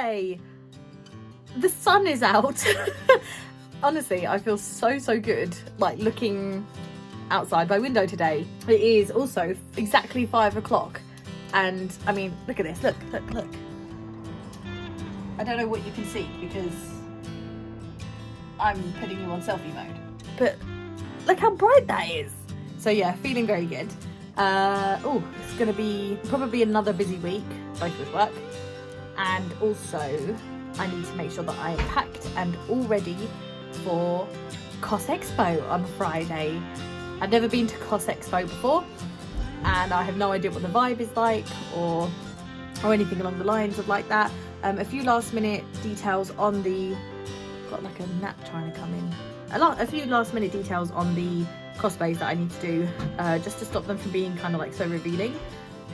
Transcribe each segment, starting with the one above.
Yay! The sun is out. Honestly, I feel so good, like, looking outside my window today. It is also exactly 5 o'clock, and I mean, look at this, look. I don't know what you can see because I'm putting you on selfie mode, but look how bright that is. So yeah, feeling very good. Oh, it's gonna be probably another busy week, both with work, and also I need to make sure that I am packed and all ready for Cosxpo on Friday. I've never been to Cosxpo before, and I have no idea what the vibe is like or anything along the lines of like that. A few last minute details on the, got like a gnat trying to come in. A few last minute details on the cosplays that I need to do, just to stop them from being kind of like so revealing,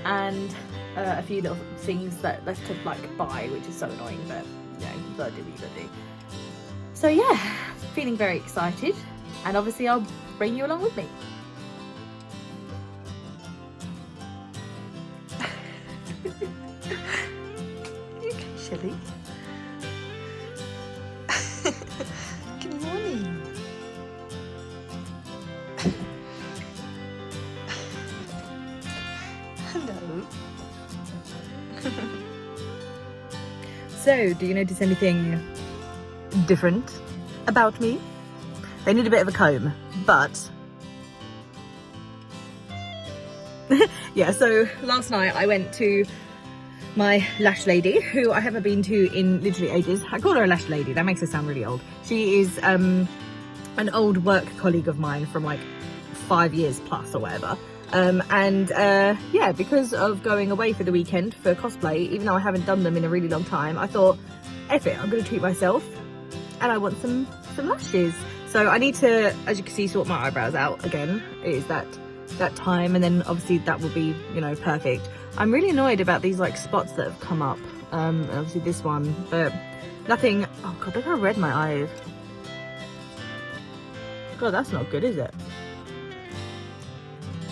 and a few little things that left to like buy, which is so annoying, but you know, you gotta do what you gotta do. So yeah, feeling very excited, and obviously I'll bring you along with me. Chilly. Good morning. Hello. So, do you notice anything different about me? They need a bit of a comb, but yeah, so last night I went to my lash lady, who I haven't been to in literally ages. I call her a lash lady, that makes her sound really old. She is an old work colleague of mine from like 5 years plus or whatever. Yeah, because of going away for the weekend for cosplay, even though I haven't done them in a really long time, I thought, F it, I'm gonna treat myself, and I want some lashes. So I need to, as you can see, sort my eyebrows out again. It is that time, and then obviously that will be, you know, perfect. I'm really annoyed about these like spots that have come up, and obviously this one, but nothing. Oh god, look how red my eye is. God, that's not good, is it?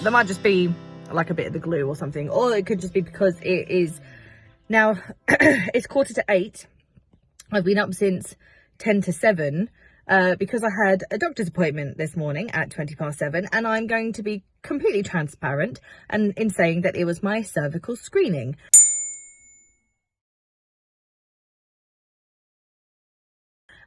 That might just be like a bit of the glue or something, or it could just be because it is now it's 7:45. I've been up since 7:50 because I had a doctor's appointment this morning at 7:20, and I'm going to be completely transparent and in saying that it was my cervical screening.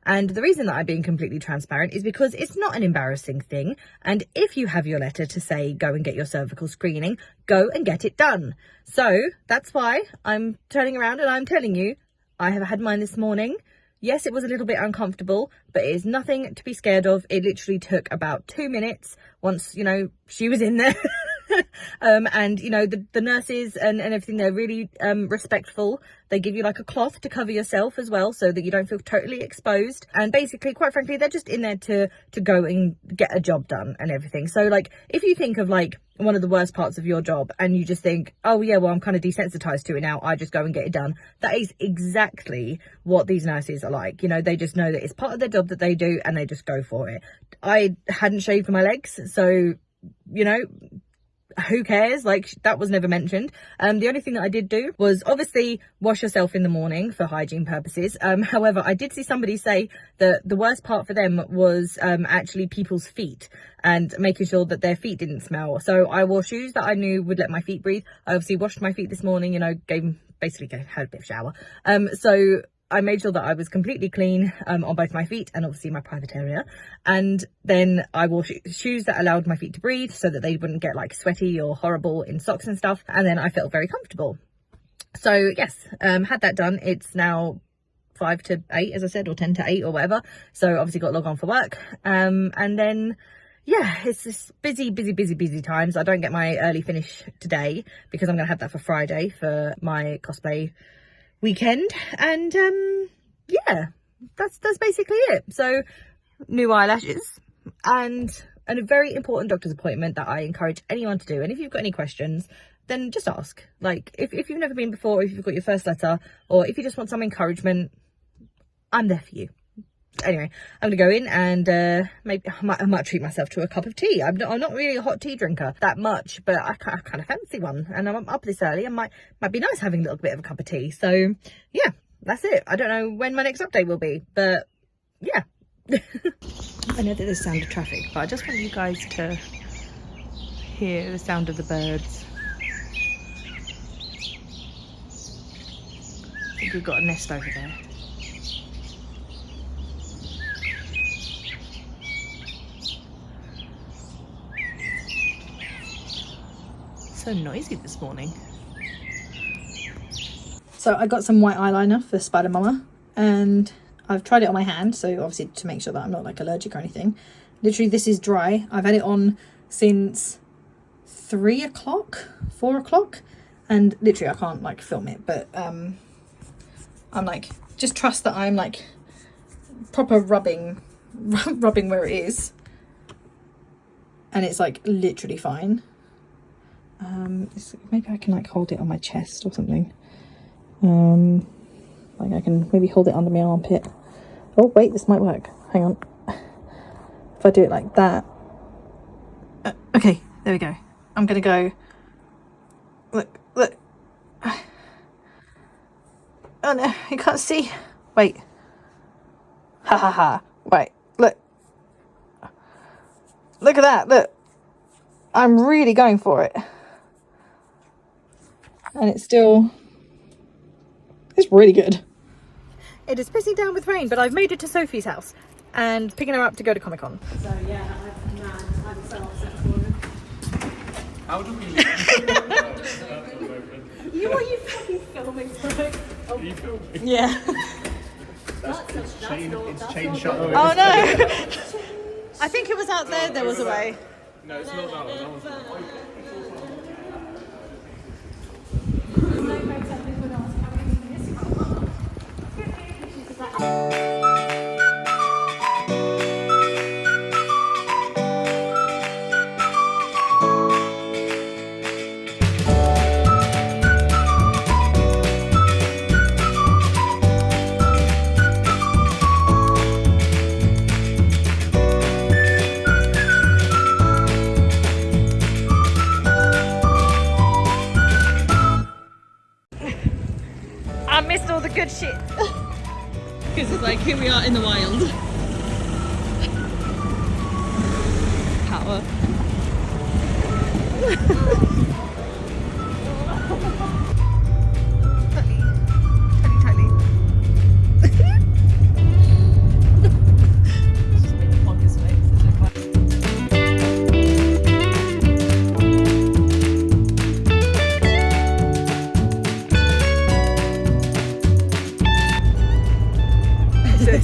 And the reason that I'm being completely transparent is because it's not an embarrassing thing. And if you have your letter to say, go and get your cervical screening, go and get it done. So that's why I'm turning around and I'm telling you, I have had mine this morning. Yes, it was a little bit uncomfortable, but it is nothing to be scared of. It literally took about 2 minutes once, you know, she was in there. And, you know, the nurses and everything, they're really respectful. They give you like a cloth to cover yourself as well, so that you don't feel totally exposed. And basically, quite frankly, they're just in there to go and get a job done and everything. So like, if you think of like one of the worst parts of your job and you just think, oh yeah, well, I'm kind of desensitized to it now, I just go and get it done. That is exactly what these nurses are like. You know, they just know that it's part of their job that they do, and they just go for it. I hadn't shaved my legs, so, you know, who cares? Like, that was never mentioned. The only thing that I did do was obviously wash yourself in the morning for hygiene purposes. However, I did see somebody say that the worst part for them was actually people's feet and making sure that their feet didn't smell. So I wore shoes that I knew would let my feet breathe. I obviously washed my feet this morning, you know, had a bit of shower. So I made sure that I was completely clean on both my feet and obviously my private area. And then I wore shoes that allowed my feet to breathe so that they wouldn't get like sweaty or horrible in socks and stuff. And then I felt very comfortable. So yes, had that done. It's now 5 to 8, as I said, or 10 to 8 or whatever. So obviously got to log on for work. And then, yeah, it's just busy times. I don't get my early finish today because I'm going to have that for Friday for my cosplay weekend. And yeah, that's basically it. So new eyelashes and a very important doctor's appointment that I encourage anyone to do. And if you've got any questions, then just ask. Like, if you've never been before, if you've got your first letter, or if you just want some encouragement, I'm there for you. Anyway, I'm gonna go in and maybe I might treat myself to a cup of tea. I'm not really a hot tea drinker that much, but I kind of fancy one, and I'm up this early, and might be nice having a little bit of a cup of tea. So yeah, that's it. I don't know when my next update will be, but yeah. I know that there's sound of traffic, but I just want you guys to hear the sound of the birds. I think we've got a nest over there. So noisy this morning. So I got some white eyeliner for Spider Mama, and I've tried it on my hand, so obviously to make sure that I'm not like allergic or anything. Literally this is dry. I've had it on since 3 o'clock, 4 o'clock, and literally I can't like film it, but I'm like, just trust that I'm like proper rubbing where it is, and it's like literally fine. Maybe I can like hold it on my chest or something. Like I can maybe hold it under my armpit. Oh wait, this might work. Hang on. If I do it like that. Okay, there we go. I'm gonna go. Look. Oh no, you can't see. Wait. Ha ha ha. Wait, look. Look at that, look. I'm really going for it. And it's really good. It is pissing down with rain, but I've made it to Sophie's house and picking her up to go to Comic-Con. So yeah, I'm so upset for her. How do we You fucking filming? Are you filming? Yeah. It's chain shot. Oh no! I think it was out there was a way. No, it's not that one. I missed all the good shit. Because it's like, here we are in the wild. Power. Totally. Just made the pockets face.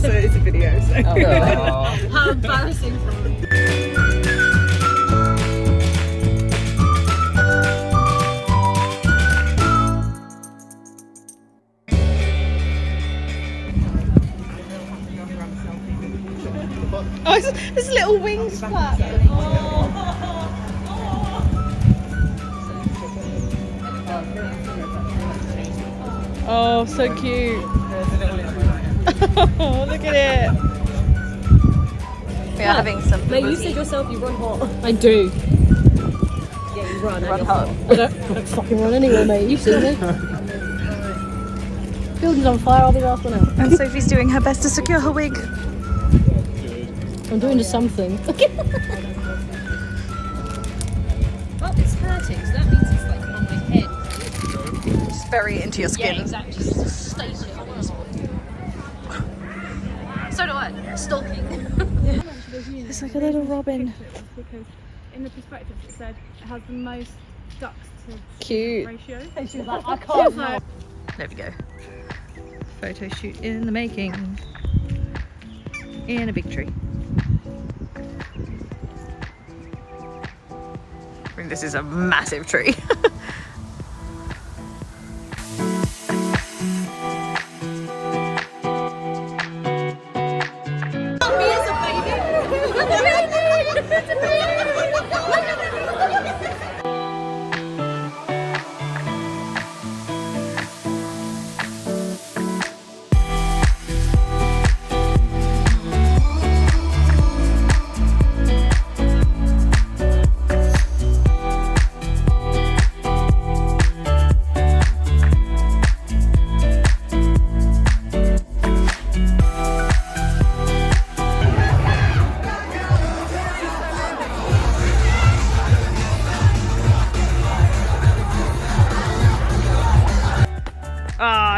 So it's a video. So. Oh. How embarrassing for me. Oh, it's little wings flap. Oh, so cute. Oh, look at it. We are having some. Mate, you said yourself you run hot. I do. Yeah, you run. Run hot. I don't fucking run anyway, mate. You've seen me. Building's on fire, I'll be the last one out. And Sophie's doing her best to secure her wig. I'm doing something. Well, it's hurting, so that means it's like on my head. Just bury it into your skin. Yeah, exactly. Just state it. So do I. Stalking. It's like a little robin. Because in the perspective it said it has the most ducks to Cute. ratio. And she was like, I can't. There we go. Photo shoot in the making. In a big tree. I mean, this is a massive tree.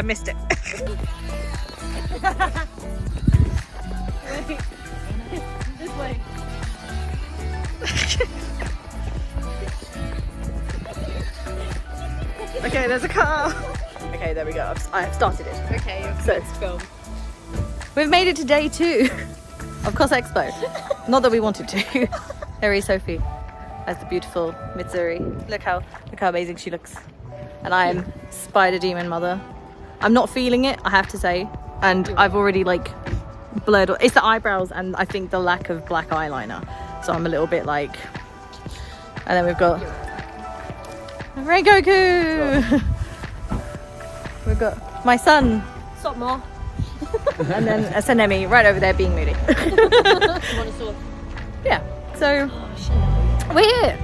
I missed it. Wait. This way. Okay, there's a car. Okay, there we go. I have started it. Okay, So- let's film. We've made it to day 2 of Cosxpo. Not that we wanted to. There is Sophie as the beautiful Mitsuri. Look how amazing she looks. And I am Spider Demon Mother. I'm not feeling it, I have to say. And I've already like blurred. It's the eyebrows and I think the lack of black eyeliner. So I'm a little bit like. And then we've got Rengoku. We've got my son. Stop, Ma. And then a Sanemi right over there being moody. Yeah, so we're here.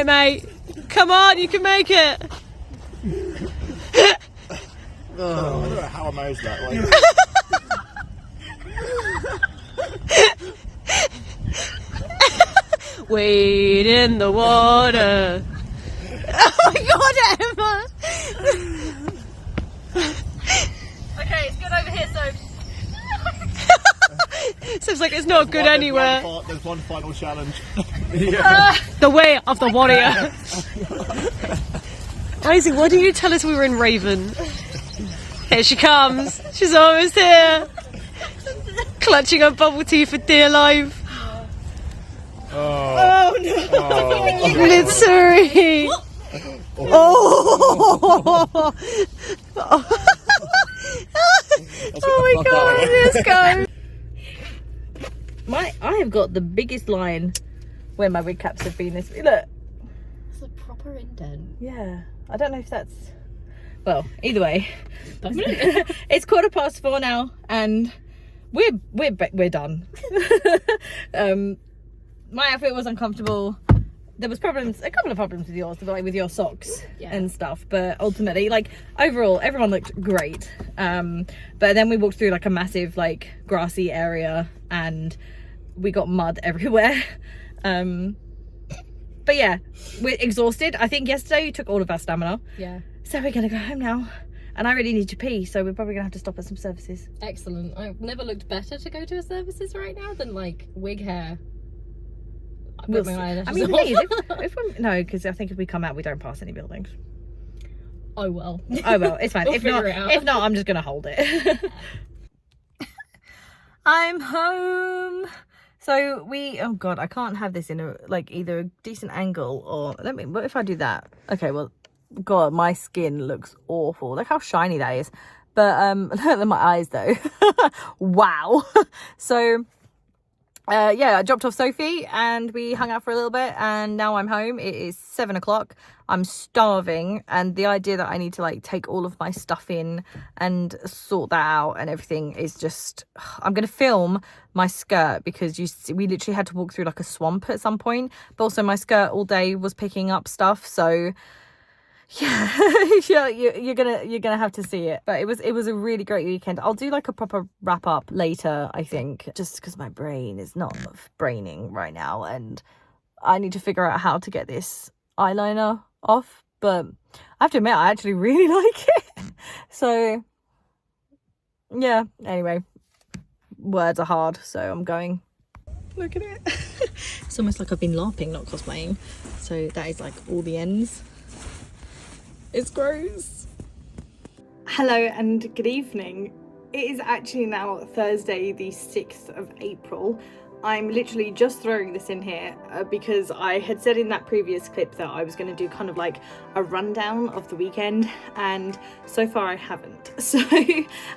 Mate, come on, you can make it. I don't know how I managed that. Like, Wade in the water. Oh my god, Emma! Okay, it's good over here, so. Seems like it's not good anywhere. There's one final challenge. The way of the warrior. Daisy, why didn't you tell us we were in Raven? Here she comes. She's almost here. Clutching her bubble tea for dear life. Oh no! Mitsuri. Oh! Oh my god, let's go! I have got the biggest line where my wig caps have been this. Look. It's a proper indent. Yeah. I don't know if that's. Well, either way. It's 4:15 now and we're done. My outfit was uncomfortable. There was a couple of problems with yours, like with your socks and stuff, but ultimately, like, overall everyone looked great. But then we walked through like a massive like grassy area and we got mud everywhere. But yeah, we're exhausted. I think yesterday you took all of our stamina. Yeah. So we're gonna go home now. And I really need to pee, so we're probably gonna have to stop at some services. Excellent. I've never looked better to go to a services right now than like wig hair. I We'll put my see. eyelashes I mean, the off. thing is, if we no, because I think if we come out, we don't pass any buildings. Oh well. Oh well, it's fine. We'll if not, figure it out. if not, I'm just gonna hold it. I'm home. So oh god, I can't have this in a like either a decent angle or what if I do that? Okay, well, god, my skin looks awful. Look how shiny that is. But look at my eyes though. Wow. So yeah, I dropped off Sophie and we hung out for a little bit and now I'm home. It is 7 o'clock. I'm starving and the idea that I need to like take all of my stuff in and sort that out and everything is just, I'm going to film my skirt because we literally had to walk through like a swamp at some point, but also my skirt all day was picking up stuff. So yeah, you're gonna have to see it. But it was a really great weekend. I'll do like a proper wrap up later, I think, just because my brain is not braining right now and I need to figure out how to get this eyeliner off. But I have to admit, I actually really like it. So yeah, anyway, words are hard, so I'm going. Look at it. It's almost like I've been LARPing, not cosplaying. So that is like all the ends. It's gross. Hello and good evening. It is actually now Thursday the 6th of April. I'm literally just throwing this in here because I had said in that previous clip that I was going to do kind of like a rundown of the weekend, and so far I haven't. So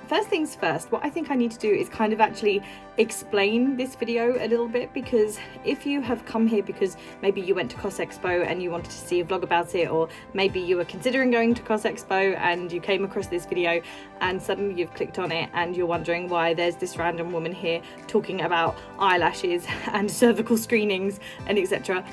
first things first, what I think I need to do is kind of actually explain this video a little bit, because if you have come here because maybe you went to Cosxpo and you wanted to see a vlog about it, or maybe you were considering going to Cosxpo and you came across this video and suddenly you've clicked on it and you're wondering why there's this random woman here talking about eyelashes and cervical screenings and etc.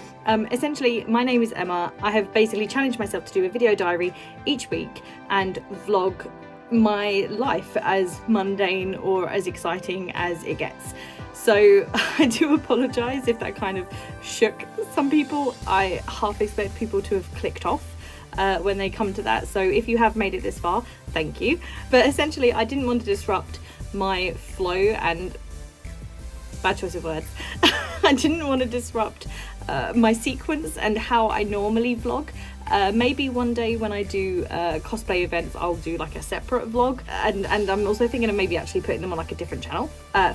Essentially, my name is Emma. I have basically challenged myself to do a video diary each week and vlog my life as mundane or as exciting as it gets. So I do apologise if that kind of shook some people. I half expect people to have clicked off when they come to that, so if you have made it this far, thank you. But essentially, I didn't want to disrupt my flow, and bad choice of words. I didn't want to disrupt my sequence and how I normally vlog. Maybe one day when I do cosplay events, I'll do like a separate vlog, and I'm also thinking of maybe actually putting them on like a different channel.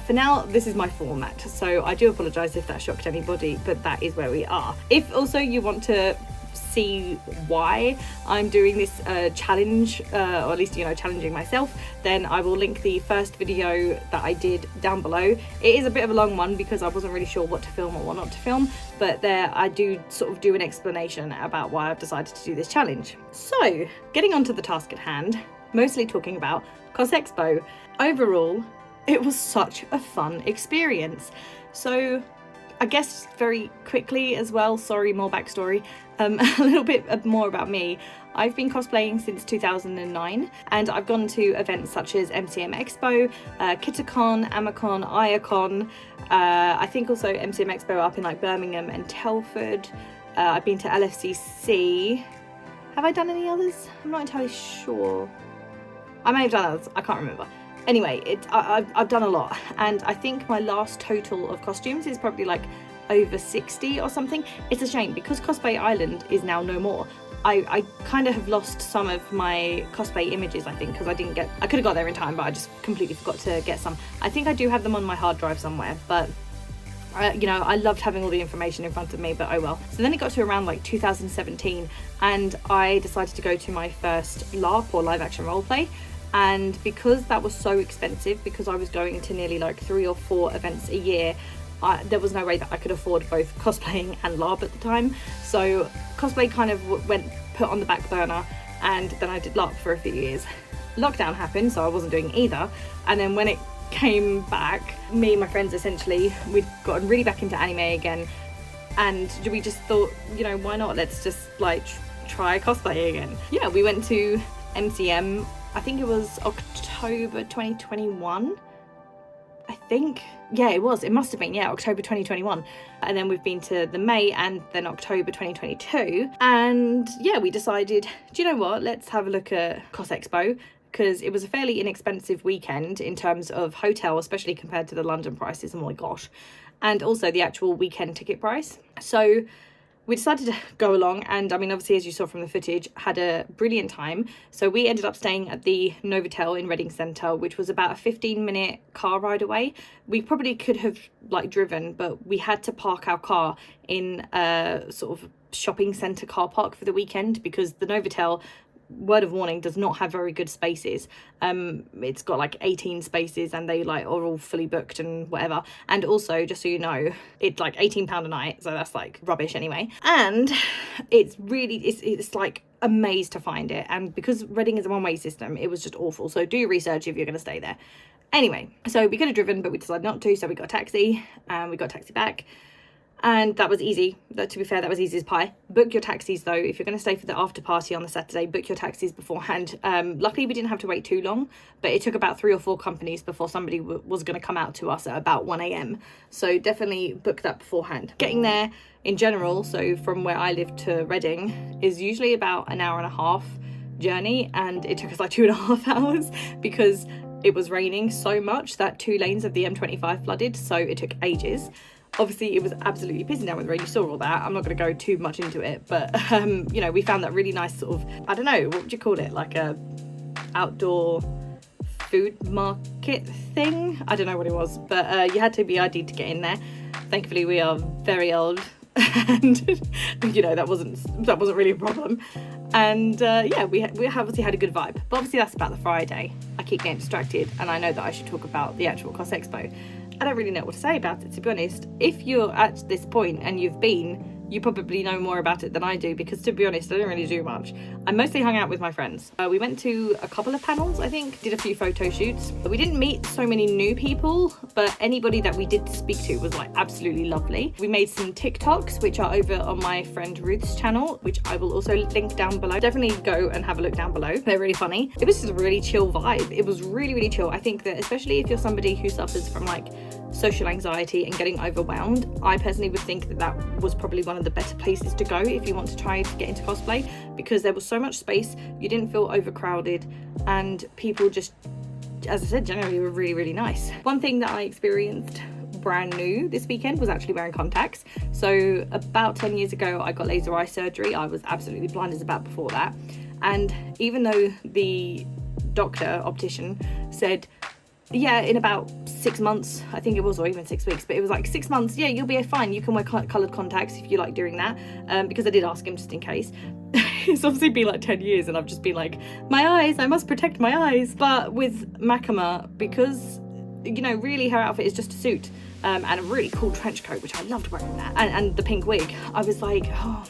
For now, this is my format, so I do apologise if that shocked anybody, but that is where we are. If also you want to see why I'm doing this challenge, or at least, you know, challenging myself, then I will link the first video that I did down below. It is a bit of a long one because I wasn't really sure what to film or what not to film, but there I do sort of do an explanation about why I've decided to do this challenge. So getting onto the task at hand, mostly talking about Cosxpo. Overall, it was such a fun experience. So I guess very quickly as well, sorry, more backstory, a little bit more about me. I've been cosplaying since 2009, and I've gone to events such as MCM Expo, Kitacon, Amacon, Iacon, I think also MCM Expo up in like Birmingham and Telford. I've been to LFCC. Have I done any others? I'm not entirely sure. I may have done others, I can't remember. Anyway, I've done a lot, and I think my last total of costumes is probably like over 60 or something. It's a shame because Cosplay Island is now no more. I kind of have lost some of my cosplay images, I think, because I could have got there in time, but I just completely forgot to get some. I think I do have them on my hard drive somewhere, but you know, I loved having all the information in front of me, but oh well. So then it got to around like 2017, and I decided to go to my first LARP, or live action roleplay. And because that was so expensive, because I was going to nearly like 3 or 4 events a year, there was no way that I could afford both cosplaying and LARP at the time. So cosplay kind of went put on the back burner, and then I did LARP for a few years. Lockdown happened, so I wasn't doing either. And then when it came back, me and my friends, essentially, we'd gotten really back into anime again, and we just thought, you know, why not? Let's just like try cosplay again. Yeah, we went to MCM. I think it was October 2021, I think. Yeah, it was. It must have been, yeah, October 2021. And then we've been to the May and then October 2022. And yeah, we decided, do you know what? Let's have a look at Cosxpo, because it was a fairly inexpensive weekend in terms of hotel, especially compared to the London prices. Oh my gosh. And also the actual weekend ticket price. So we decided to go along, and I mean, obviously, as you saw from the footage, had a brilliant time. So we ended up staying at the Novotel in Reading Centre, which was about a 15-minute car ride away. We probably could have like driven, but we had to park our car in a sort of shopping centre car park for the weekend, because the Novotel, word of warning, does not have very good spaces. It's got like 18 spaces, and they like are all fully booked and whatever. And also, just so you know, it's like £18 a night, so that's like rubbish anyway. And it's really it's like a maze to find it, and because Reading is a one-way system, it was just awful. So do your research if you're going to stay there. Anyway, so we could have driven, but we decided not to, so we got a taxi, and we got a taxi back. And that was easy. To be fair, that was easy as pie. Book your taxis though. If you're going to stay for the after party on the Saturday, book your taxis beforehand. Luckily, we didn't have to wait too long, but it took about 3 or 4 companies before somebody was going to come out to us at about 1 a.m. So definitely book that beforehand. Getting there in general, so from where I live to Reading, is usually about an hour and a half journey, and it took us like 2.5 hours because it was raining so much that 2 lanes of the M25 flooded, so it took ages. Obviously, it was absolutely pissing down with rain. You saw all that. I'm not going to go too much into it, but you know, we found that really nice sort of, I don't know, what would you call it, like a outdoor food market thing. I don't know what it was, but you had to be ID'd to get in there. Thankfully we are very old and you know that wasn't really a problem. And yeah, we obviously had a good vibe, but obviously that's about the Friday. I keep getting distracted, and I know that I should talk about the actual Cosxpo. I don't really know what to say about it, to be honest. If you're at this point and you've been, you probably know more about it than I do, because to be honest, I didn't really do much. I mostly hung out with my friends. We went to a couple of panels, I think, did a few photo shoots. We didn't meet so many new people, but anybody that we did speak to was like absolutely lovely. We made some TikToks, which are over on my friend Ruth's channel, which I will also link down below. Definitely go and have a look down below. They're really funny. It was just a really chill vibe. It was really, really chill. I think that especially if you're somebody who suffers from like social anxiety and getting overwhelmed, I personally would think that that was probably one of the better places to go if you want to try to get into cosplay, because there was so much space, you didn't feel overcrowded, and people just, as I said, generally were really, really nice. One thing that I experienced brand new this weekend was actually wearing contacts. So about 10 years ago I got laser eye surgery. I was absolutely blind as a bat before that, and even though the doctor optician said, yeah, in about 6 months, I think it was, or even 6 weeks, but it was like 6 months, yeah, you'll be fine, you can wear coloured contacts if you like doing that, because I did ask him just in case. It's obviously been like 10 years and I've just been like, my eyes, I must protect my eyes. But with Makama, because, you know, really her outfit is just a suit and a really cool trench coat, which I loved wearing that, and the pink wig, I was like, oh,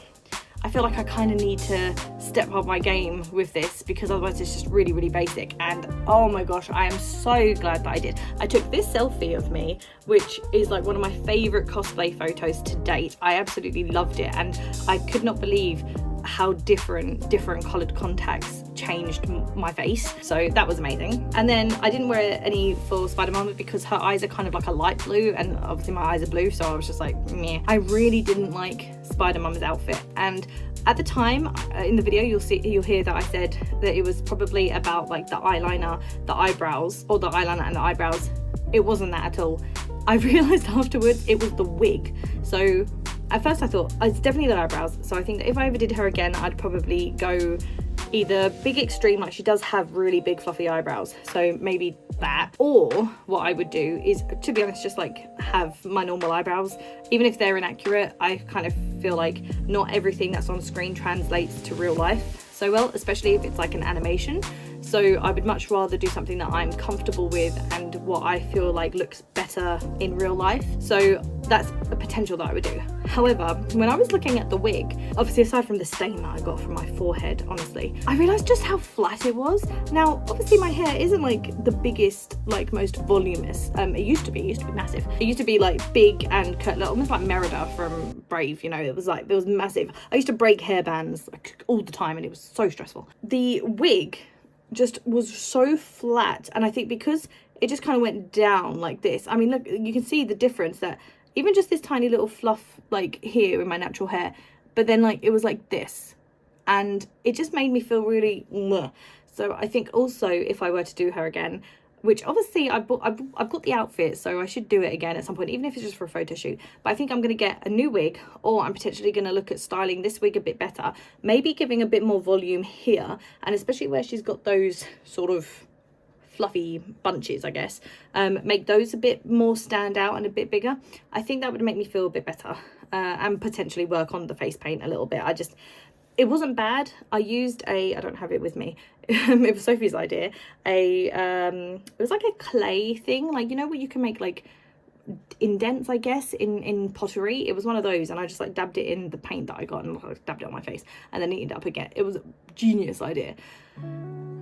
I feel like I kind of need to step up my game with this, because otherwise it's just really, really basic. And oh my gosh, I am so glad that I did. I took this selfie of me, which is like one of my favourite cosplay photos to date. I absolutely loved it, and I could not believe how different coloured contacts changed my face, so that was amazing. And then I didn't wear any for Spider-Mama because her eyes are kind of like a light blue, and obviously my eyes are blue, so I was just like, meh. I really didn't like Spider-Mama's outfit, and at the time in the video you'll hear that I said that it was probably about like the eyeliner, the eyebrows, or the eyeliner and the eyebrows. It wasn't that at all. I realised afterwards it was the wig. So at first I thought it's definitely the eyebrows, so I think that if I ever did her again, I'd probably go either big extreme, like she does have really big fluffy eyebrows, so maybe that, or what I would do is, to be honest, just like have my normal eyebrows. Even if they're inaccurate, I kind of feel like not everything that's on screen translates to real life so well, especially if it's like an animation. So I would much rather do something that I'm comfortable with and what I feel like looks better in real life. So that's a potential that I would do. However, when I was looking at the wig, obviously aside from the stain that I got from my forehead, honestly, I realised just how flat it was. Now, obviously my hair isn't like the biggest, like most voluminous. It used to be massive. It used to be like big and cut, almost like Merida from Brave, you know, it was massive. I used to break hairbands like, all the time, and it was so stressful. The wig just was so flat, and I think because it just kind of went down like this, I mean, look, you can see the difference, that even just this tiny little fluff like here in my natural hair, but then like it was like this, and it just made me feel really meh. So I think also if I were to do her again, which obviously I've got the outfit, so I should do it again at some point, even if it's just for a photo shoot. But I think I'm going to get a new wig, or I'm potentially going to look at styling this wig a bit better, maybe giving a bit more volume here, and especially where she's got those sort of fluffy bunches, I guess, make those a bit more stand out and a bit bigger. I think that would make me feel a bit better, and potentially work on the face paint a little bit. It wasn't bad. I used I don't have it with me. It was Sophie's idea. It was like a clay thing, like, you know, where you can make like indents, I guess, in pottery. It was one of those, and I just like dabbed it in the paint that I got and like, dabbed it on my face and then neatened it up again. It was a genius idea.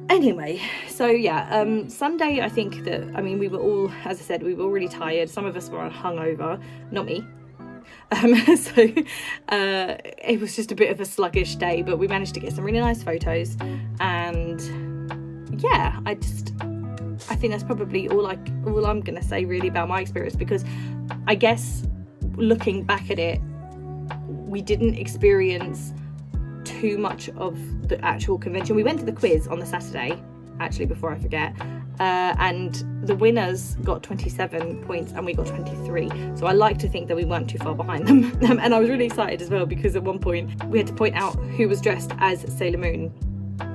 Anyway, so yeah, Sunday, I think that, I mean, we were all, as I said, we were all really tired. Some of us were hungover, not me. So it was just a bit of a sluggish day, but we managed to get some really nice photos, and yeah, I think that's probably all I'm gonna say really about my experience, because I guess looking back at it, we didn't experience too much of the actual convention. We went to the quiz on the Saturday, actually, before I forget, and the winners got 27 points and we got 23, so I like to think that we weren't too far behind them. And I was really excited as well, because at one point we had to point out who was dressed as Sailor Moon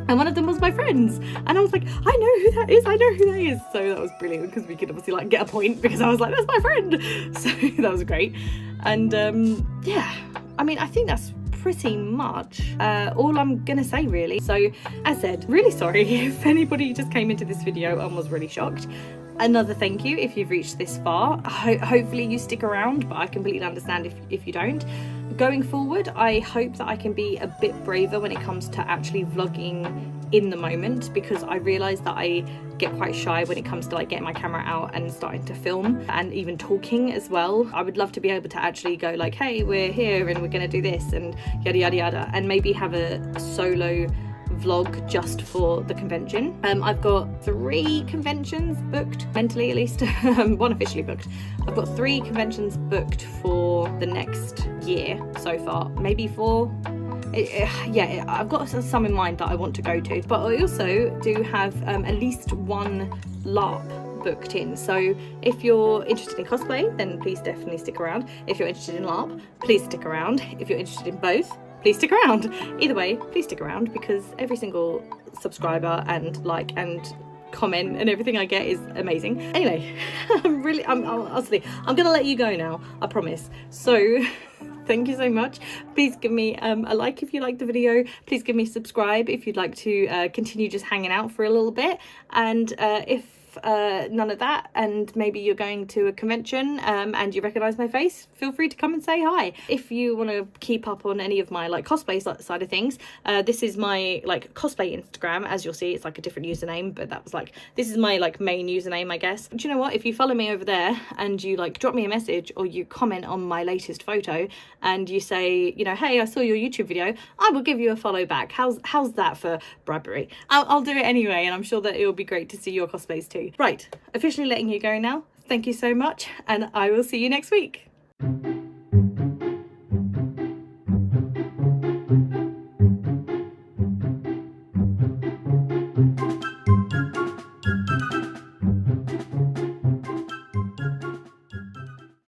and one of them was my friend's, and I was like, I know who that is, I know who that is. So that was brilliant, because we could obviously like get a point, because I was like, that's my friend. So that was great. And yeah, I mean, I think that's pretty much all I'm gonna say, really. So as said, really sorry if anybody just came into this video and was really shocked. Another thank you if you've reached this far. Hopefully you stick around, but I completely understand if you don't. Going forward, I hope that I can be a bit braver when it comes to actually vlogging in the moment, because I realise that I get quite shy when it comes to like getting my camera out and starting to film, and even talking as well. I would love to be able to actually go like, hey, we're here and we're gonna do this and yada yada yada, and maybe have a solo vlog just for the convention. I've got 3 conventions booked, mentally at least. One officially booked. I've got 3 conventions booked for the next year so far, maybe 4. Yeah, I've got some in mind that I want to go to, but I also do have at least 1 LARP booked in. So if you're interested in cosplay, then please definitely stick around. If you're interested in LARP, please stick around. If you're interested in both, please stick around. Either way, please stick around, because every single subscriber and like and comment and everything I get is amazing. Anyway, honestly, I'm gonna let you go now, I promise. So thank you so much. Please give me a like if you liked the video. Please give me a subscribe if you'd like to continue just hanging out for a little bit. And if none of that, and maybe you're going to a convention and you recognize my face, feel free to come and say hi. If you want to keep up on any of my like cosplay side of things, this is my like cosplay Instagram. As you'll see, it's like a different username, but that was like, this is my like main username, I guess. Do you know what, if you follow me over there and you like drop me a message or you comment on my latest photo and you say, you know, hey, I saw your YouTube video, I will give you a follow back. How's that for bribery? I'll do it anyway, and I'm sure that it will be great to see your cosplays too. Right, officially letting you go now. Thank you so much, and I will see you next week.